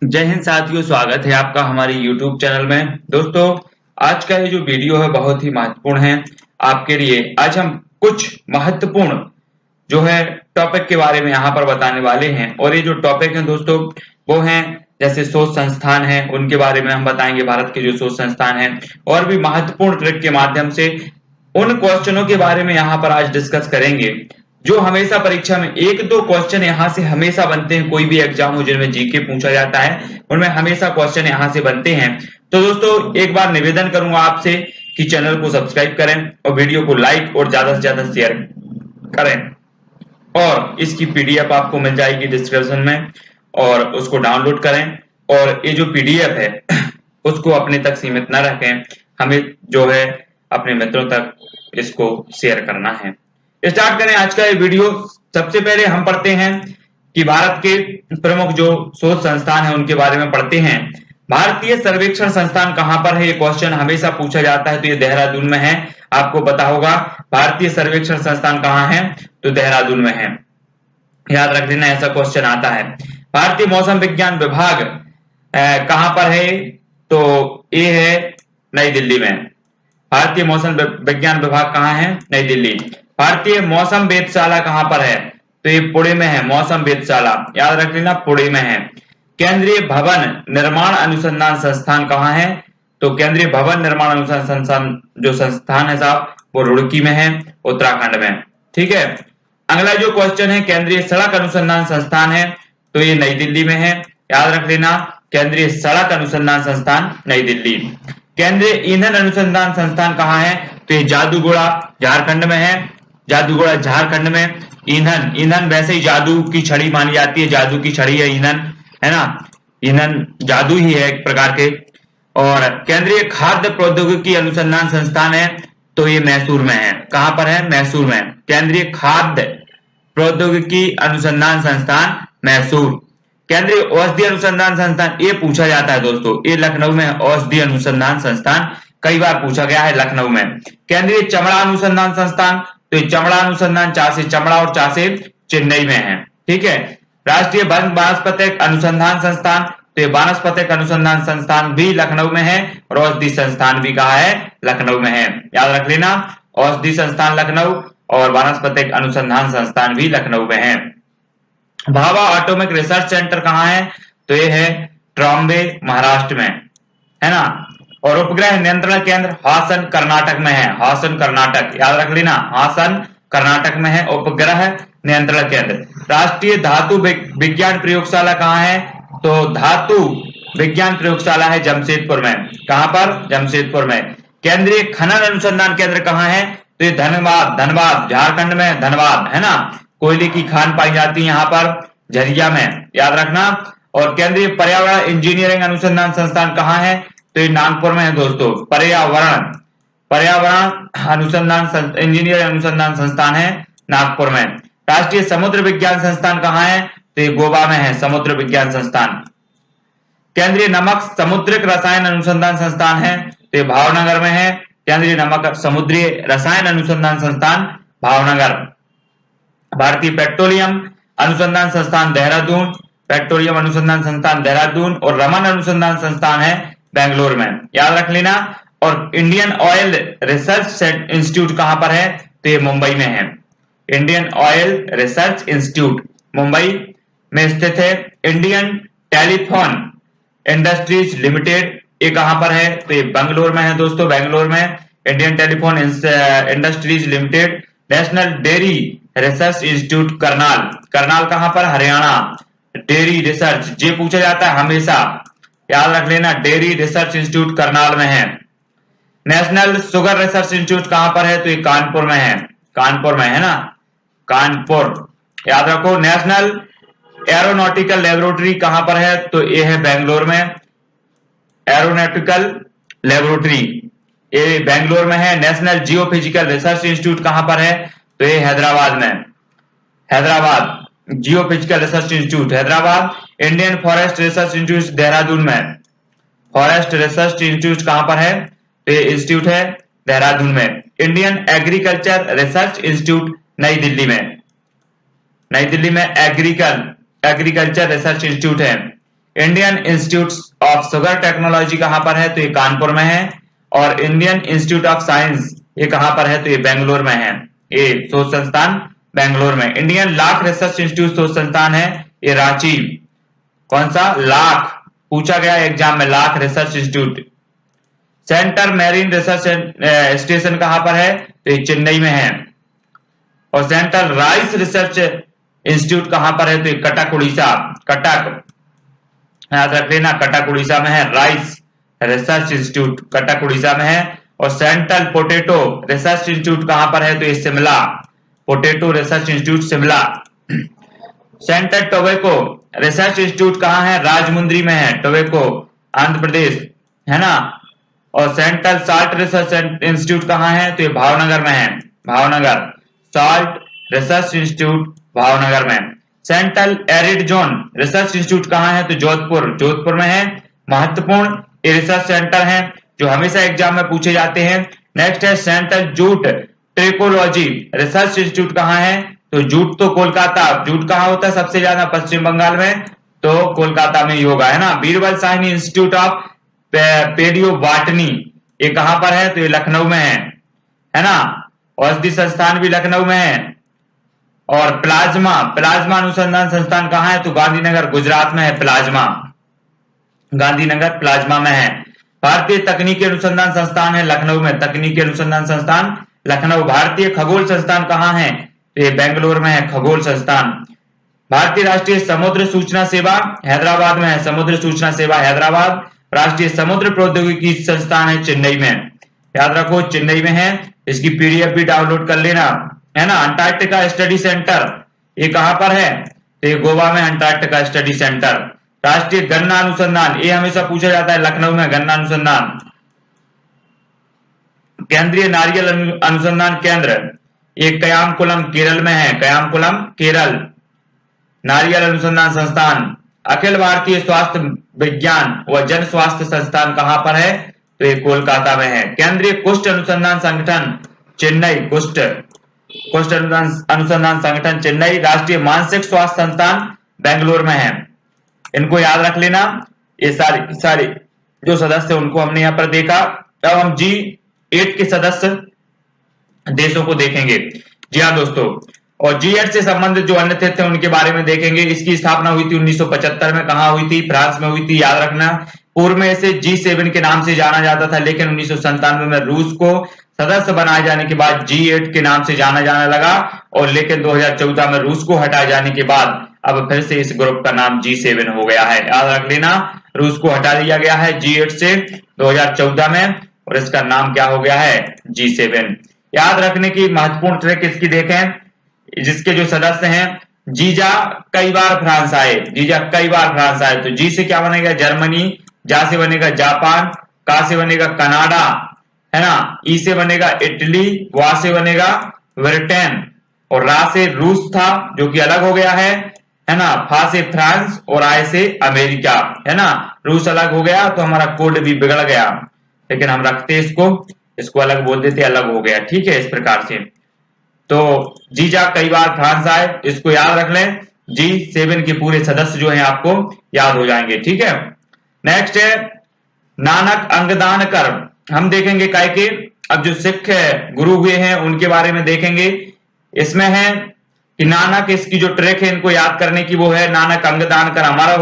जय हिंद साथियों, स्वागत है आपका हमारे YouTube चैनल में। दोस्तों, आज का ये जो वीडियो है बहुत ही महत्वपूर्ण है आपके लिए। आज हम कुछ महत्वपूर्ण जो है टॉपिक के बारे में यहाँ पर बताने वाले हैं और ये जो टॉपिक हैं दोस्तों वो हैं जैसे शोध संस्थान है उनके बारे में हम बताएंगे, भारत के जो शोध संस्थान है, और भी महत्वपूर्ण ट्रिक के माध्यम से उन क्वेश्चनों के बारे में यहाँ पर आज डिस्कस करेंगे जो हमेशा परीक्षा में एक दो क्वेश्चन यहाँ से हमेशा बनते हैं। कोई भी एग्जाम हो जिनमें जीके पूछा जाता है उनमें हमेशा क्वेश्चन यहाँ से बनते हैं। तो दोस्तों, एक बार निवेदन करूंगा आपसे कि चैनल को सब्सक्राइब करें और वीडियो को लाइक और ज्यादा से ज्यादा शेयर करें और इसकी पीडीएफ आपको मिल जाएगी डिस्क्रिप्शन में और उसको डाउनलोड करें। और ये जो पीडीएफ है उसको अपने तक सीमित न रखें, हमें जो है अपने मित्रों तक इसको शेयर करना है। स्टार्ट करें आज का ये वीडियो। सबसे पहले हम पढ़ते हैं कि भारत के प्रमुख जो शोध संस्थान है उनके बारे में पढ़ते हैं। भारतीय सर्वेक्षण संस्थान कहां पर है, ये क्वेश्चन हमेशा पूछा जाता है। तो ये देहरादून में है, आपको पता होगा। भारतीय सर्वेक्षण संस्थान कहां है, तो देहरादून में है, याद रख लेना, ऐसा क्वेश्चन आता है। भारतीय मौसम विज्ञान विभाग कहां पर है, तो ये है नई दिल्ली में। भारतीय मौसम विज्ञान विभाग कहां है, नई दिल्ली। भारतीय मौसम वेधशाला कहां पर है, तो ये पुणे में है, मौसम वेधशाला, याद रख लेना, पुणे में है। केंद्रीय भवन निर्माण अनुसंधान संस्थान कहां है, तो केंद्रीय भवन निर्माण अनुसंधान संस्थान जो संस्थान है साहब वो रुड़की में है, उत्तराखंड में। ठीक है। अगला जो क्वेश्चन है, केंद्रीय सड़क अनुसंधान संस्थान है, तो ये नई दिल्ली में है, याद रख लेना, केंद्रीय सड़क अनुसंधान संस्थान नई दिल्ली। केंद्रीय ईंधन अनुसंधान संस्थान कहां है, तो ये जादूगोड़ा झारखंड में है, जादूगोड़ा झारखंड में। ईंधन वैसे ही जादू की छड़ी मानी जाती है, जादू की छड़ी है ईंधन, है ना, ईंधन जादू ही है एक प्रकार के। और केंद्रीय खाद्य प्रौद्योगिकी अनुसंधान संस्थान है, तो ये मैसूर में है। कहां पर है, मैसूर में। केंद्रीय खाद्य प्रौद्योगिकी अनुसंधान संस्थान मैसूर। केंद्रीय औषधि अनुसंधान संस्थान, ये पूछा जाता है दोस्तों, ये लखनऊ में है, औषधि अनुसंधान संस्थान कई बार पूछा गया है, लखनऊ में। केंद्रीय चमड़ा अनुसंधान संस्थान, तो ये चमड़ा अनुसंधान चा से चमड़ा और चा से चेन्नई में है। ठीक है। राष्ट्रीय वानस्पतिक अनुसंधान संस्थान, तो ये वानस्पतिक अनुसंधान संस्थान भी लखनऊ में है और औषधि संस्थान भी कहा है, लखनऊ में है, याद रख लेना, औषधि संस्थान लखनऊ और वानस्पतिक अनुसंधान संस्थान भी लखनऊ में है। भाभा एटॉमिक रिसर्च सेंटर कहां है, तो ये है ट्रॉम्बे महाराष्ट्र में, है ना। और उपग्रह नियंत्रण केंद्र हासन कर्नाटक में है, हासन कर्नाटक, याद रख लेना, हासन कर्नाटक में है उपग्रह नियंत्रण केंद्र। राष्ट्रीय धातु विज्ञान प्रयोगशाला कहां है, तो धातु विज्ञान प्रयोगशाला है जमशेदपुर में। कहां पर, जमशेदपुर में। केंद्रीय खनन अनुसंधान केंद्र कहां है, तो ये धनबाद झारखंड में, धनबाद, है ना, कोयले की खान पाई जाती है यहाँ पर, झरिया में, याद रखना। और केंद्रीय पर्यावरण इंजीनियरिंग अनुसंधान संस्थान कहां है, तो ये नागपुर में है दोस्तों, पर्यावरण अनुसंधान इंजीनियरिंग अनुसंधान संस्थान है नागपुर में। राष्ट्रीय समुद्र विज्ञान संस्थान कहां है, तो ये गोवा में है, समुद्र विज्ञान संस्थान। केंद्रीय नमक समुद्रिक रसायन अनुसंधान संस्थान है, तो ये भावनगर में है, केंद्रीय नमक समुद्री रसायन अनुसंधान संस्थान भावनगर। भारतीय पेट्रोलियम अनुसंधान संस्थान देहरादून, पेट्रोलियम अनुसंधान संस्थान देहरादून और रमन अनुसंधान संस्थान है बेंगलोर में, याद रख लेना। और इंडियन ऑयल रिसर्च इंस्टीट्यूट कहां पर है, तो ये मुंबई में है, Indian oil research institute Mumbai में स्थित है। इंडियन टेलीफोन इंडस्ट्रीज लिमिटेड, ये कहां पर है, तो ये बेंगलोर में है दोस्तों, बेंगलोर में Indian telephone industries limited. National dairy research institute Karnal, Karnal कहां पर, हरियाणा। डेयरी रिसर्च ये पूछा जाता है हमेशा, याद रख लेना, डेयरी रिसर्च इंस्टीट्यूट करनाल में है। नेशनल शुगर रिसर्च इंस्टीट्यूट कहां पर है, तो ये कानपुर में है, कानपुर में, है ना, कानपुर, याद रखो। नेशनल एरोनॉटिकल लेबोरेटरी कहां पर है, तो ये है बेंगलोर में, एरोनॉटिकल लेबोरेटरी ये बेंगलोर में है। नेशनल जियोफिजिकल रिसर्च इंस्टीट्यूट कहां पर है, तो ये हैदराबाद में, Hyderabad geophysical research institute Hyderabad. Indian forest research institute Dehradun में, फॉरेस्ट रिसर्च इंस्टीट्यूट कहां पर है, तो ये इंस्टीट्यूट है देहरादून में। इंडियन एग्रीकल्चर रिसर्च इंस्टीट्यूट नई दिल्ली में, नई दिल्ली में एग्रीकल्चर रिसर्च इंस्टीट्यूट है। Indian institute of sugar technology कहां पर है? तो ये कानपुर में है। और इंडियन इंस्टीट्यूट ऑफ साइंस ये कहां पर है? तो ये बेंगलोर में है। ये शोध संस्थान बेंगलोर में। इंडियन लाख रिसर्च इंस्टीट्यूट शोध संस्थान है ये रांची। कौन सा? लाख, पूछा गया एग्जाम में, lakh research institute. Centre marine research station कहां पर है? तो ये चेन्नई में है। और सेंट्रल राइस रिसर्च इंस्टीट्यूट कहां पर है? तो ये कटक उड़ीसा, कटक, याद रख लेना, कटक उड़ीसा में है। Rice research institute Cuttack Orissa में है। और सेंट्रल पोटैटो रिसर्च इंस्टीट्यूट कहां पर है? तो ये Shimla, potato research institute Shimla. Central tobacco research institute कहां है? राजमुंद्री में है, टोबैको आंध्र प्रदेश, है ना। और सेंट्रल साल्ट रिसर्च इंस्टीट्यूट कहां है? तो ये भावनगर में है, Bhavnagar, salt research institute Bhavnagar में। Central arid zone research institute कहां है? तो जोधपुर, जोधपुर में है। महत्वपूर्ण ये रिसर्च सेंटर हैं जो हमेशा एग्जाम में पूछे जाते हैं। नेक्स्ट है सेंट्रल जूट ट्रिकोलॉजी रिसर्च इंस्टीट्यूट कहां है? तो जूट तो कोलकाता, जूट कहां होता है सबसे ज्यादा? पश्चिम बंगाल में, तो कोलकाता में ही होगा, है ना। Birbal Sahni institute of palaeobotany ये कहां पर है? तो ये लखनऊ में है ना। औषधि संस्थान भी लखनऊ में है। और प्लाज्मा, प्लाज्मा अनुसंधान संस्थान कहां है? तो गांधीनगर, गुजरात में है प्लाज्मा, गांधीनगर प्लाज्मा में है। भारतीय तकनीकी अनुसंधान संस्थान है लखनऊ में, तकनीकी अनुसंधान संस्थान लखनऊ। भारतीय खगोल संस्थान कहां है? तो ये बेंगलोर में है, खगोल संस्थान। भारतीय राष्ट्रीय समुद्र सूचना सेवा हैदराबाद में है, समुद्र सूचना सेवा हैदराबाद। राष्ट्रीय समुद्र प्रौद्योगिकी संस्थान है चेन्नई में, याद रखो चेन्नई में है। इसकी पीडीएफ भी डाउनलोड कर लेना, है ना। अंटार्कटिका स्टडी सेंटर ये कहां पर है? तो ये गोवा में अंटार्कटिका स्टडी सेंटर। राष्ट्रीय गन्ना अनुसंधान ये हमेशा पूछा जाता है, लखनऊ में गन्ना अनुसंधान। केंद्रीय नारियल अनुसंधान केंद्र ये कयामकुलम केरल में है, कयामकुलम केरल। नारियल अनुसंधान संस्थान। अखिल भारतीय स्वास्थ्य विज्ञान व जन स्वास्थ्य संस्थान कहां पर है? तो ये कोलकाता में है। केंद्रीय कुष्ठ अनुसंधान संगठन चेन्नई, कुष्ठ अनुसंधान संगठन चेन्नई। राष्ट्रीय मानसिक स्वास्थ्य संस्थान बेंगलोर में है। इनको याद रख लेना। ये सारी जो सदस्य उनको हमने यहाँ पर देखा। अब हम G8 के सदस्य देशों को देखेंगे। जी हाँ दोस्तों, और G8 से संबंधित जो अन्य थे उनके बारे में देखेंगे। इसकी स्थापना हुई थी 1975 में, कहां हुई थी? फ्रांस में हुई थी, याद रखना। पूर्व में इसे G7 के नाम से जाना जाता था, लेकिन 1997 में रूस को सदस्य बनाए जाने के बाद G8 के नाम से जाना जाने लगा। और लेकिन 2014 में रूस को हटाए जाने के बाद अब फिर से इस ग्रुप का नाम G7 हो गया है, याद रख लेना। रूस को हटा दिया गया है G8 से 2014 में, और इसका नाम क्या हो गया है? G7। याद रखने की महत्वपूर्ण ट्रिक इसकी देखें, जिसके जो सदस्य हैं, जीजा कई बार फ्रांस आए, जीजा कई बार फ्रांस आए, तो जी से क्या बनेगा? जर्मनी, जा से बनेगा जापान, का से बनेगा कनाडा, है ना। ई से बनेगा इटली, वा से बनेगा ब्रिटेन, और रा से रूस था जो कि अलग हो गया है ना। फा से फ्रांस और आय से अमेरिका, है ना। रूस अलग हो गया तो हमारा कोड भी बिगड़ गया, लेकिन हम रखते इसको अलग बोल देते, अलग हो गया, ठीक है। इस प्रकार से तो जीजा कई बार फ्रांस आए, इसको याद रख लें। G7 के पूरे सदस्य जो हैं आपको याद हो जाएंगे, ठीक है। नेक्स्ट है नानक अंगदान कर, हम देखेंगे काय के। अब जो सिख गुरु हुए हैं उनके बारे में देखेंगे। इसमें है कि नानक, इसकी जो ट्रिक है इनको याद करने की, वो है नानक अंगदान कर हमारा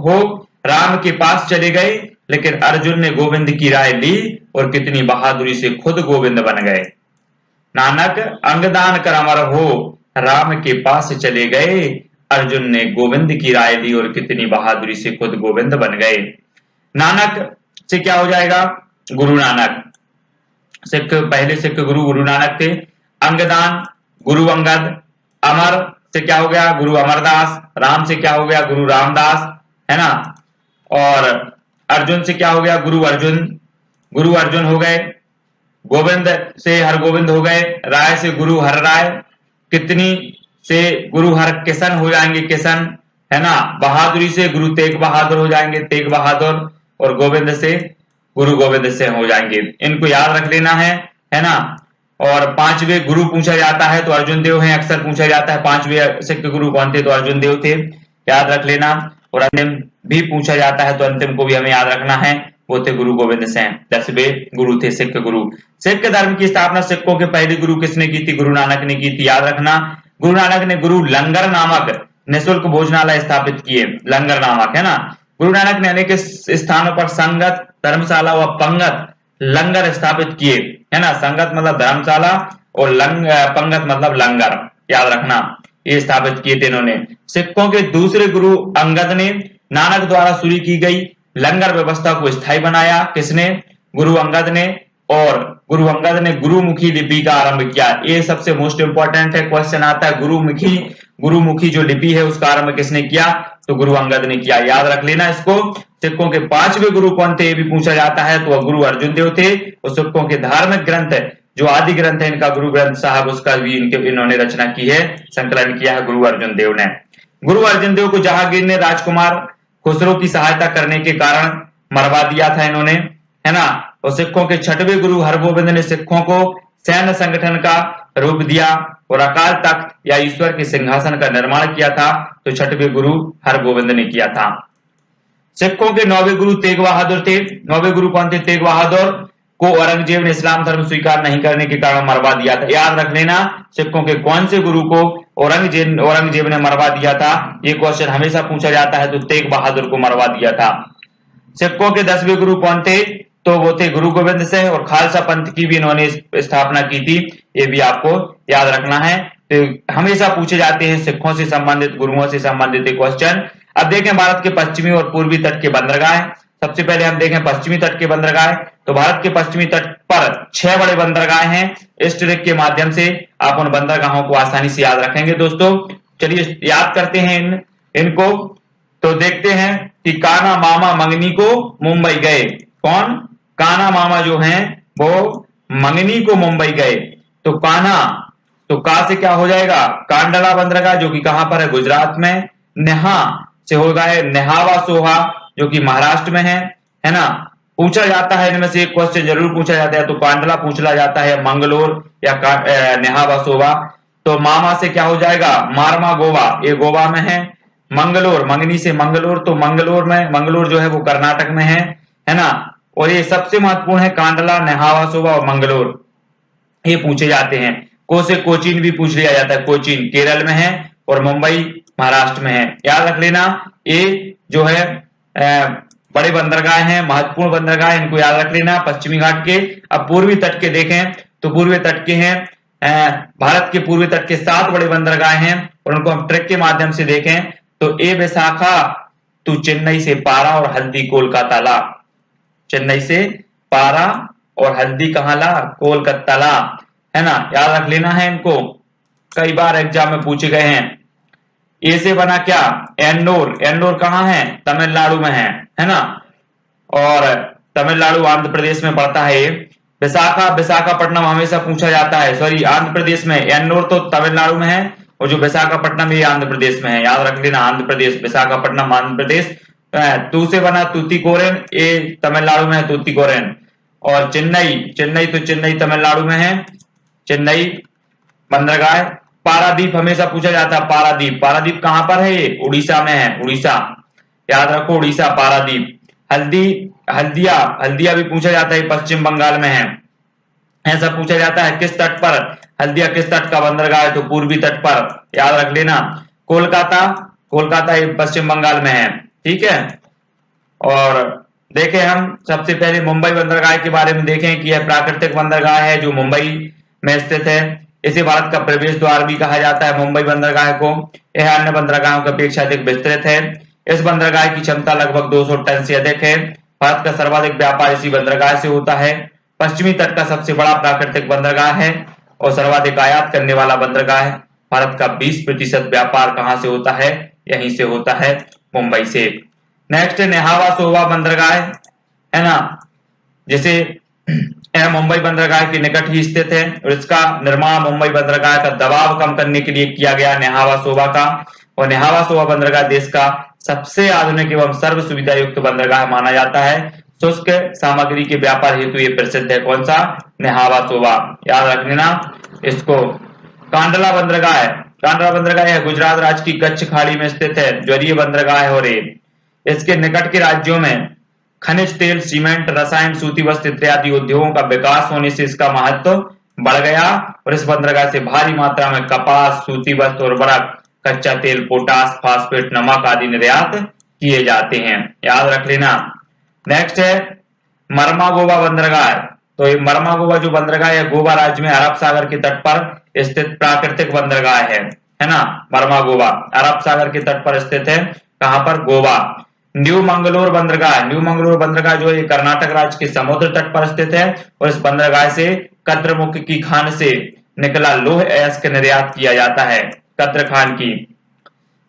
हो राम के पास चले गए, लेकिन अर्जुन ने गोविंद की राय ली और कितनी बहादुरी से खुद गोविंद बन गए। नानक अंगदान कर अमर हो राम के पास चले गए, अर्जुन ने गोविंद की राय ली और कितनी बहादुरी से खुद गोविंद बन गए। नानक से क्या हो जाएगा? गुरु नानक। पहले सिख गुरु गुरु नानक थे। अंगदान गुरु अंगद। अमर से क्या हो गया? गुरु अमरदास। राम से क्या हो गया? गुरु रामदास, है ना। और अर्जुन से क्या हो गया? गुरु अर्जुन, गुरु अर्जुन हो गए। गोविंद से हर गोविंद हो गए। राय से गुरु हर राय। कितनी से गुरु हर किशन हो जाएंगे, किशन, है ना। बहादुरी से गुरु तेग बहादुर हो जाएंगे, तेग बहादुर। और गोविंद से गुरु गोविंद से हो जाएंगे। इनको याद रख लेना है ना। और पांचवें गुरु पूछा जाता है तो अर्जुन देव है, अक्सर पूछा जाता है पांचवें सिख गुरु कौन थे, तो अर्जुन देव थे, याद रख लेना। और अंतिम भी पूछा जाता है तो अंतिम को भी हमें याद रखना है, वो थे गुरु गोविंद सिंह। 10वें गुरु थे सिख गुरु। सिख धर्म की स्थापना सिखों के पहले गुरु किसने की थी? गुरु नानक ने की थी, याद रखना। गुरु नानक ने गुरु लंगर नामक निःशुल्क भोजनालय स्थापित किए। लंगर नामक है ना। गुरु नानक ने अनेक स्थानों पर संगत, धर्मशाला व पंगत लंगर स्थापित किए, है ना। संगत मतलब धर्मशाला और पंगत मतलब लंगर, याद रखना, ये स्थापित किए थे इन्होंने। सिखों के दूसरे गुरु अंगद ने नानक द्वारा शुरू की गई लंगर व्यवस्था को स्थायी बनाया। किसने? गुरु अंगद ने। और गुरु अंगद ने गुरुमुखी लिपि का आरंभ किया। ये सबसे मोस्ट इंपॉर्टेंट है, क्वेश्चन आता है गुरुमुखी जो लिपि है उसका आरंभ किसने किया? तो गुरु अंगद ने किया, याद रख लेना इसको। सिखों के 5वें गुरु कौन थे ये भी पूछा जाता है, तो वह गुरु अर्जुन देव थे। और सिखों के धार्मिक ग्रंथ जो आदि ग्रंथ है इनका गुरु ग्रंथ साहब, उसका भी इन्होंने रचना की है, संकलन किया है गुरु अर्जुन देव ने। गुरु अर्जुन देव को जहांगीर ने राजकुमार खुसरो की सहायता करने के कारण मरवा दिया था इन्होंने, है ना। और सिखों के 6वें गुरु हरगोविंद ने सिखों को सैन्य संगठन का रूप दिया और अकाल तख्त या ईश्वर के सिंहासन का निर्माण किया था, तो 6वें गुरु हरगोविंद ने किया था। सिखों के 9वें गुरु तेग बहादुर थे। 9वें गुरु कौन थे? तेग बहादुर को औरंगजेब ने इस्लाम धर्म स्वीकार नहीं करने के कारण मरवा दिया था, याद रख लेना। सिखों के कौन से गुरु को औरंगजेब ने मरवा दिया था, ये क्वेश्चन हमेशा पूछा जाता है, तो तेग बहादुर को मरवा दिया था। सिखों के 10वें गुरु कौन थे? तो वो थे गुरु गोविंद सिंह। और खालसा पंथ की भी इन्होंने स्थापना की थी, ये भी आपको याद रखना है। तो हमेशा पूछे जाते हैं सिखों से संबंधित, गुरुओं से संबंधित क्वेश्चन। अब देखें भारत के पश्चिमी और पूर्वी तट के बंदरगाह। सबसे पहले हम देखें पश्चिमी तट के बंदरगाह। तो भारत के पश्चिमी तट पर 6 बड़े बंदरगाह हैं। इस ट्रिक के माध्यम से आप उन बंदरगाहों को आसानी से याद रखेंगे दोस्तों। चलिए याद करते हैं इनको। तो देखते हैं कि कान्हा मामा मंगनी को मुंबई गए। कौन? कान्हा मामा जो हैं वो मंगनी को मुंबई गए। तो कान्हा, तो का से क्या हो जाएगा? कांडला बंदरगाह जो कि कहां पर है? गुजरात में। नेहा से हो गए नेहावा सोहा जो कि महाराष्ट्र में है ना। पूछा जाता है इनमें से एक क्वेश्चन जरूर पूछा जाता है, तो कांडला पूछा जाता है, मंगलोर या नेहावा सोहा। तो मामा से क्या हो जाएगा? मारमा गोवा, ये गोवा में है। मंगलोर, मंगनी से मंगलोर, तो मंगलोर जो है वो कर्नाटक में है ना। और ये सबसे महत्वपूर्ण है, कांडला, नेहावा सोहा और मंगलोर, ये पूछे जाते हैं। को से कोचीन भी पूछ लिया जाता है, कोचीन केरल में है और मुंबई महाराष्ट्र में है, याद रख लेना। ये जो है बड़े बंदरगाह हैं, महत्वपूर्ण बंदरगाह, इनको याद रख लेना पश्चिमी घाट के। अब पूर्वी तट के देखें तो पूर्वी तट के हैं, भारत के पूर्वी तट के 7 बड़े बंदरगाह हैं और उनको हम ट्रैक के माध्यम से देखें तो ए विशाखा तू चेन्नई से पारा और हल्दी कोलकाता ला। चेन्नई से पारा और हल्दी कहाँ ला? कोलकाता ला, है ना, याद रख लेना है इनको, कई बार एग्जाम में पूछे गए हैं। ए से बना क्या? एन्नोर। एन्नोर कहाँ है? तमिलनाडु में है ना। और तमिलनाडु आंध्र प्रदेश में पड़ता है। विशाखापट्टनम हमेशा पूछा जाता है, सॉरी आंध्र प्रदेश में। एन्नोर तो तमिलनाडु में है और जो विशाखापट्टनम ये आंध्र प्रदेश में है, याद रख लेना, आंध्र प्रदेश, विशाखापट्टनम आंध्र प्रदेश। तू से बना तूतीकोरेन, ये तमिलनाडु में है तूतीकोरेन। और चेन्नई तो चेन्नई तमिलनाडु में है, चेन्नई बंदरगाह। पारादीप हमेशा पूछा जाता है, पारादीप कहां पर है? ये उड़ीसा में है, उड़ीसा, याद रखो, उड़ीसा पारादीप। हल्दिया भी पूछा जाता है, पश्चिम बंगाल में है। ऐसा पूछा जाता है किस तट पर? हल्दिया किस तट का बंदरगाह है? तो पूर्वी तट पर, याद रख लेना। कोलकाता ये पश्चिम बंगाल में है, ठीक है। और देखें हम सबसे पहले मुंबई बंदरगाह के बारे में देखें कि यह प्राकृतिक बंदरगाह है जो मुंबई में स्थित है। इसे भारत का प्रवेश द्वार भी कहा जाता है मुंबई बंदरगाह को। यह अन्य बंदरगाहों की अपेक्षा अधिक विस्तृत है। इस बंदरगाह की क्षमता लगभग 200 टन से अधिक है। भारत का सर्वाधिक व्यापार इसी बंदरगाह से होता है। पश्चिमी तट का सबसे बड़ा प्राकृतिक बंदरगाह है और सर्वाधिक आयात करने वाला बंदरगाह है। भारत का 20% व्यापार कहां से होता है? यहीं से होता है, मुंबई से। नेक्स्ट नेहावा सोवा बंदरगाह है ना, जैसे यह मुंबई बंदरगाह के निकट ही स्थित है और इसका निर्माण मुंबई बंदरगाह का दबाव कम करने के लिए किया गया नेहावा सोवा का। और नेहावा सोवा बंदरगाह देश का सबसे आधुनिक एवं सर्व सुविधा युक्त बंदरगाह माना जाता है। शुष्क सामग्री के व्यापार हेतु ये प्रसिद्ध है। कौन सा? नेहावा सोवा, याद रख लेना इसको। कांडला बंदरगाह है गुजरात राज्य की कच्छ खाड़ी में स्थित है, ज्वरीय बंदरगाह है और इसके निकट के राज्यों में खनिज तेल, सीमेंट, रसायन, सूती वस्त्र इत्यादि उद्योगों का विकास होने से इसका महत्व बढ़ गया और इस बंदरगाह से भारी मात्रा में कपास, सूती वस्त्र, उर्वरक, कच्चा तेल, पोटास, फास्फेट, नमक आदि निर्यात किए जाते हैं, याद रख लेना। नेक्स्ट है मरमागोवा बंदरगाह। तो ये मरमागोवा जो बंदरगाह है गोवा राज्य में अरब सागर के तट पर स्थित प्राकृतिक बंदरगाह है ना। मरमागोवा अरब सागर के तट पर स्थित है, कहां पर? गोवा। न्यू मंगलोर बंदरगाह। न्यू मंगलोर बंदरगाह जो है कर्नाटक राज्य के समुद्र तट पर स्थित है और इस बंदरगाह से कद्रमुख की खान से निकला लौह अयस्क निर्यात किया जाता है, कद्र खान की।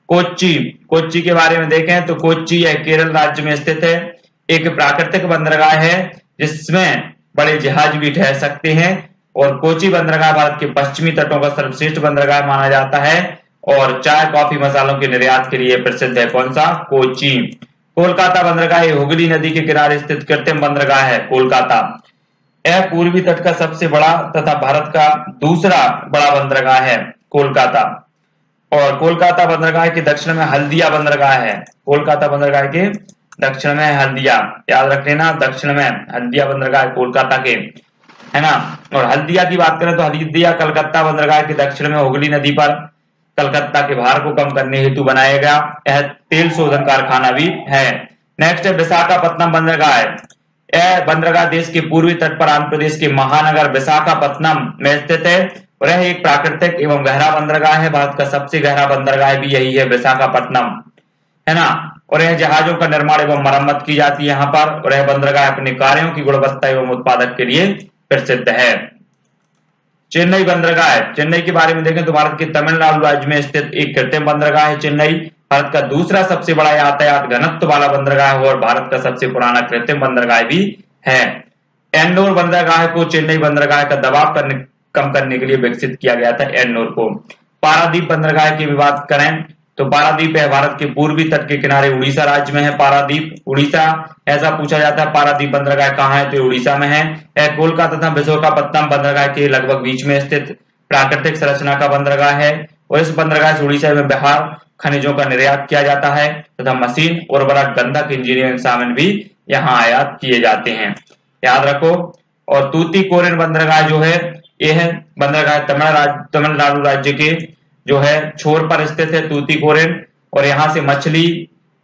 कोच्चि। कोच्चि के बारे में देखें तो कोच्चि यह केरल राज्य में स्थित है, एक प्राकृतिक बंदरगाह है जिसमें बड़े जहाज भी ठहर सकते हैं और कोच्चि बंदरगाह भारत के पश्चिमी तटों का सर्वश्रेष्ठ बंदरगाह माना जाता है और चाय, कॉफी, मसालों के निर्यात के लिए प्रसिद्ध है। कौन सा? कोच्चि। कोलकाता बंदरगाह हुगली नदी के किनारे स्थित कृत्रिम बंदरगाह है, कोलकाता। यह पूर्वी तट का सबसे बड़ा तथा भारत का दूसरा बड़ा बंदरगाह है, कोलकाता। और कोलकाता बंदरगाह के दक्षिण में हल्दिया बंदरगाह है। कोलकाता बंदरगाह के दक्षिण में हल्दिया, याद रख लेना, दक्षिण में हल्दिया बंदरगाह कोलकाता के, है ना। और हल्दिया की बात करें तो हल्दिया कलकत्ता बंदरगाह के दक्षिण में हुगली नदी पर कलकत्ता के भार को कम करने हेतु बनाया गया यह तेल शोधन कारखाना भी है। नेक्स्ट है विशाखापत्तनम बंदरगाह। यह बंदरगाह देश के पूर्वी तट पर आंध्र प्रदेश के महानगर विशाखापत्तनम में स्थित है और यह एक प्राकृतिक एवं गहरा बंदरगाह है। भारत का सबसे गहरा बंदरगाह भी यही है, विशाखापत्तनम, है ना। और यह जहाजों का निर्माण एवं मरम्मत की जाती है यहाँ पर और यह बंदरगाह अपने कार्यों की गुणवत्ता एवं उत्पादक के लिए प्रसिद्ध है। चेन्नई बंदरगाह। चेन्नई के बारे में देखें तो भारत के तमिलनाडु राज्य में स्थित एक कृत्रिम बंदरगाह है चेन्नई। भारत का दूसरा सबसे बड़ा यातायात घनत्व वाला बंदरगाह है और भारत का सबसे पुराना कृत्रिम बंदरगाह भी है। एन्नोर बंदरगाह को चेन्नई बंदरगाह का दबाव कम करने के लिए विकसित किया गया था, एन्नोर को। पारादीप बंदरगाह की भी बात करें तो पारादीप है भारत के पूर्वी तट के किनारे उड़ीसा राज्य में है। पारादीप उड़ीसा, ऐसा पूछा जाता है पारादीप बंदरगाह कहाँ है तो उड़ीसा में है। यह कोलकाता तथा विशाखापत्तनम बंदरगाह के लगभग बीच में स्थित प्राकृतिक संरचना का बंदरगाह है और इस बंदरगाह से उड़ीसा में बिहार खनिजों का निर्यात किया जाता है तथा मशीन, उर्वरक, गंधक, इंजीनियरिंग सामान भी यहाँ आयात किए जाते हैं, याद रखो। और तूतीकोरिन बंदरगाह जो है यह है बंदरगाह तमिलनाडु राज्य के जो है छोर पर स्थित है तूतीकोरिन और यहाँ से मछली,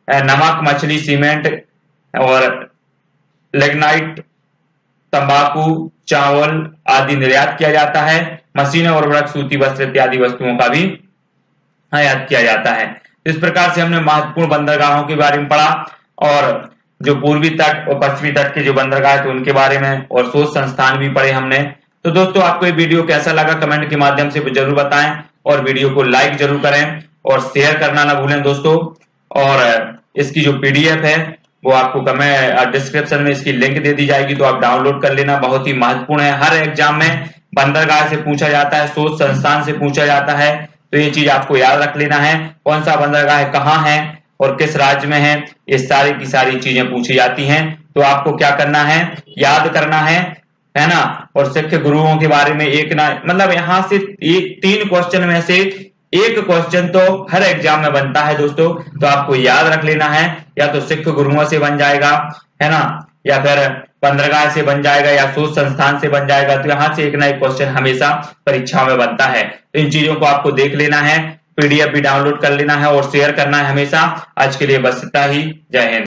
नमक, मछली, सीमेंट और लिग्नाइट, तंबाकू, चावल आदि निर्यात किया जाता है। मशीनें, उर्वरक, सूती वस्त्र इत्यादि वस्तुओं का भी आयात किया जाता है। इस प्रकार से हमने महत्वपूर्ण बंदरगाहों के बारे में पढ़ा और जो पूर्वी तट और पश्चिमी तट के जो बंदरगाह थे उनके बारे में और शोध संस्थान भी पढ़े हमने। तो दोस्तों आपको ये वीडियो कैसा लगा कमेंट के माध्यम से जरूर बताएं और वीडियो को लाइक जरूर करें और शेयर करना ना भूलें दोस्तों। और इसकी जो पीडीएफ है वो आपको डिस्क्रिप्शन में इसकी लिंक दे दी जाएगी, तो आप डाउनलोड कर लेना। बहुत ही महत्वपूर्ण है, हर एग्जाम में बंदरगाह से पूछा जाता है, शोध संस्थान से पूछा जाता है, तो ये चीज आपको याद रख लेना है। कौन सा बंदरगाह कहाँ है और किस राज्य में है, ये सारी की सारी चीजें पूछी जाती हैं। तो आपको क्या करना है, याद करना है ना। और सिख गुरुओं के बारे में एक ना मतलब यहाँ से 3 क्वेश्चन में से एक क्वेश्चन तो हर एग्जाम में बनता है दोस्तों, तो आपको याद रख लेना है। या तो सिख गुरुओं से बन जाएगा, है ना, या फिर बंदरगाह से बन जाएगा या शोध संस्थान से बन जाएगा। तो यहाँ से एक ना एक क्वेश्चन हमेशा परीक्षा में बनता है। तो इन चीजों को आपको देख लेना है, पीडीएफ भी डाउनलोड कर लेना है और शेयर करना है हमेशा। आज के लिए बस इतना ही, जय हिंद।